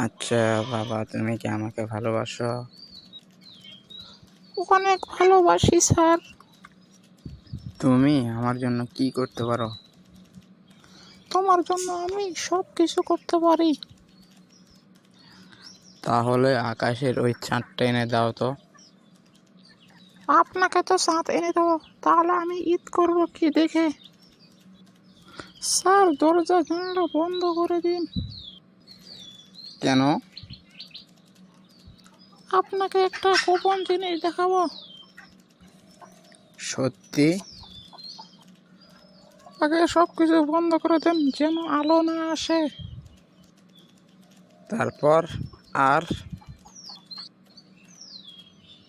আচ্ছা বাবা, তুমি কি আমাকে ভালোবাসো? অনেক ভালোবাসি স্যার। তুমি আমার জন্য কি করতে পারো? তোমার জন্য আমি সব কিছু করতে পারি। তাহলে আকাশের ওই চাঁদটা এনে দাও তো। আপনাকে তো চাঁদ এনে দেবো, তাহলে আমি ঈদ করবো কি দেখে? স্যার, দরজা জানলা বন্ধ করে দিন। কেন? আপনাকে একটা গোপন জিনিস দেখাবো। সত্যি? আগে সব কিছু বন্ধ করে দেন, যেন আলো না আসে। তারপর? আর?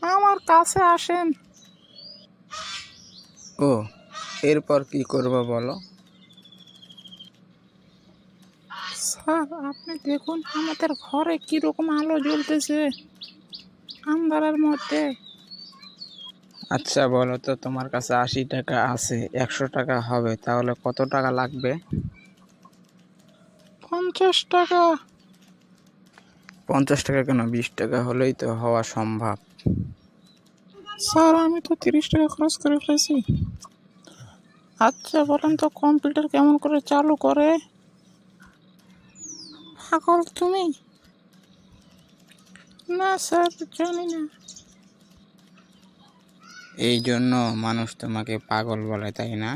আমার কাছে আসেন। ও, এরপর কি করবো বলো? স্যার, আপনি দেখুন আমাদের ঘরে কিরকম আলো জ্বলতেছে আন্ধারের মধ্যে। আচ্ছা বলো তো, তোমার কাছে 80 টাকা আছে, 100 টাকা হবে, তাহলে কত টাকা লাগবে? 50 টাকা। 50 টাকা কেন, 20 টাকা হলেই তো হওয়া সম্ভব। স্যার, আমি তো 30 টাকা খরচ করে ফেলেছি। আচ্ছা বলেন তো, কম্পিউটার কেমন করে চালু করে? পাগল তুমি? না স্যার, জানি না। এই জন্য মানুষ তোমাকে পাগল বলে, তাই না?